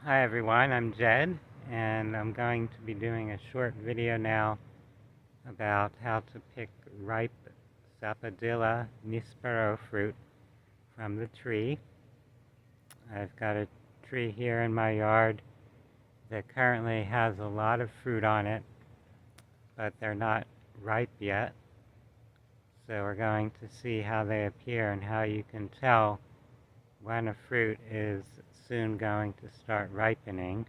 Hi everyone, I'm Jed, and I'm going to be doing a short video now about how to pick ripe Sapodilla Nispero fruit from the tree. I've got a tree here in my yard that currently has a lot of fruit on it, but they're not ripe yet. So we're going to see how they appear and how you can tell when a fruit is soon going to start ripening.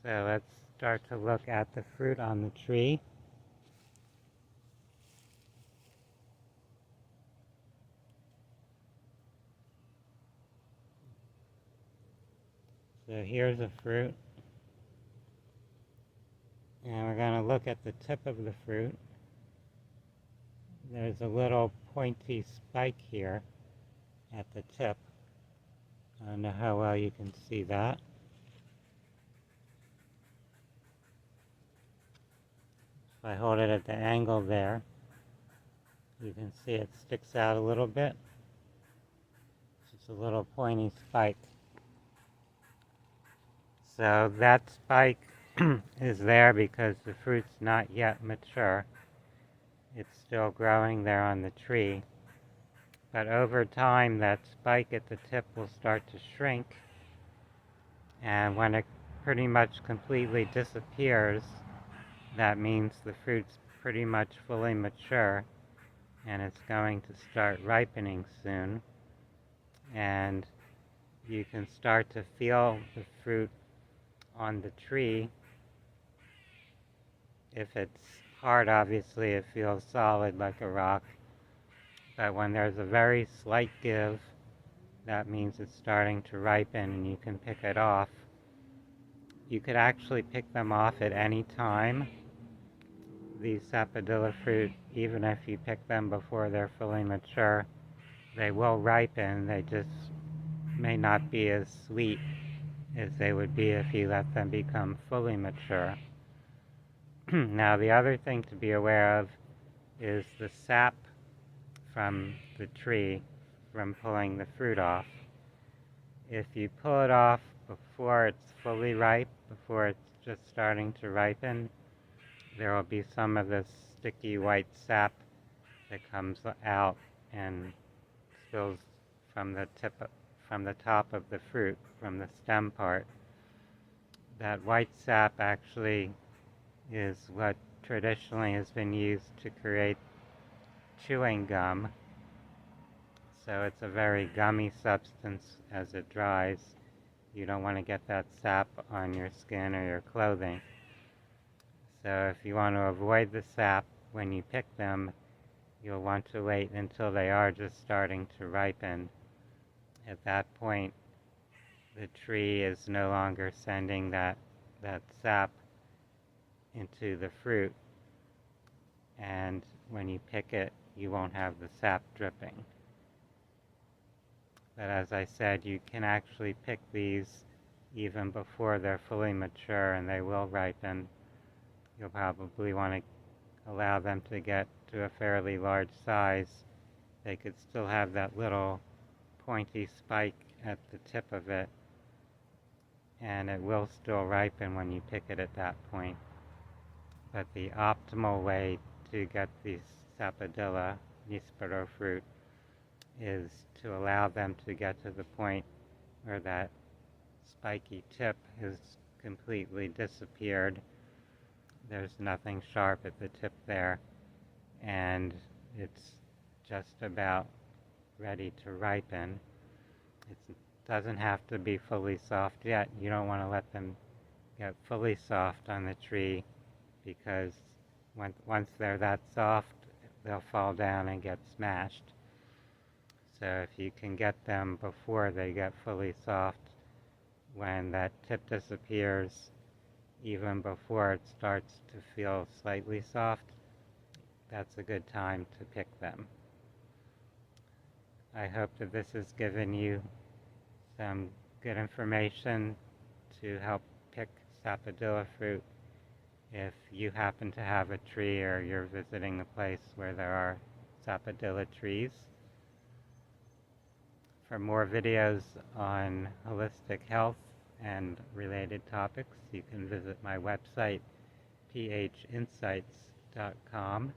So let's start to look at the fruit on the tree. So here's a fruit, and we're going to look at the tip of the fruit. There's a little pointy spike here at the tip. I don't know how well you can see that. If I hold it at the angle there, you can see it sticks out a little bit. It's just a little pointy spike. So that spike is there because the fruit's not yet mature. It's still growing there on the tree. But over time, that spike at the tip will start to shrink, and when it pretty much completely disappears, that means the fruit's pretty much fully mature, and it's going to start ripening soon. And you can start to feel the fruit on the tree. If it's hard, obviously, it feels solid like a rock. But when there's a very slight give, that means it's starting to ripen and you can pick it off. You could actually pick them off at any time. These sapodilla fruit, even if you pick them before they're fully mature, they will ripen. They just may not be as sweet as they would be if you let them become fully mature. Now, the other thing to be aware of is the sap from the tree from pulling the fruit off. If you pull it off before it's fully ripe, before it's just starting to ripen, there will be some of this sticky white sap that comes out and spills from the from the top of the fruit, from the stem part. That white sap actually is what traditionally has been used to create chewing gum. So it's a very gummy substance as it dries. You don't want to get that sap on your skin or your clothing. So if you want to avoid the sap when you pick them, you'll want to wait until they are just starting to ripen. At that point, the tree is no longer sending that sap into the fruit, and when you pick it, you won't have the sap dripping. But as I said, you can actually pick these even before they're fully mature, and they will ripen. You'll probably want to allow them to get to a fairly large size. They could still have that little pointy spike at the tip of it, and it will still ripen when you pick it at that point. But the optimal way to get these Sapodilla Nispero fruit is to allow them to get to the point where that spiky tip has completely disappeared. There's nothing sharp at the tip there, and it's just about ready to ripen. It doesn't have to be fully soft yet. You don't want to let them get fully soft on the tree, because once they're that soft, they'll fall down and get smashed. So if you can get them before they get fully soft, when that tip disappears, even before it starts to feel slightly soft, that's a good time to pick them. I hope that this has given you some good information to help pick sapodilla fruit if you happen to have a tree or you're visiting a place where there are sapodilla trees. For more videos on holistic health and related topics, you can visit my website, phinsights.com.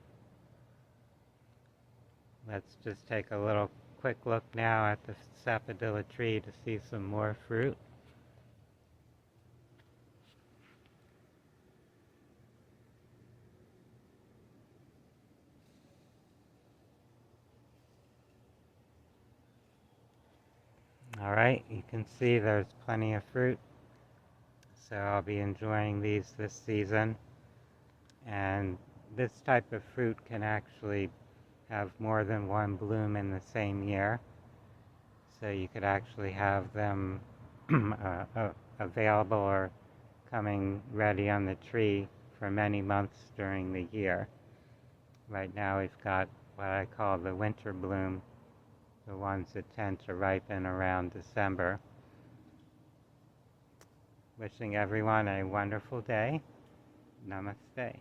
Let's just take a little quick look now at the sapodilla tree to see some more fruit. All right, you can see there's plenty of fruit, so I'll be enjoying these this season. And this type of fruit can actually have more than one bloom in the same year, so you could actually have them available or coming ready on the tree for many months during the year. Right now we've got what I call the winter bloom, the ones that tend to ripen around December. Wishing everyone a wonderful day. Namaste.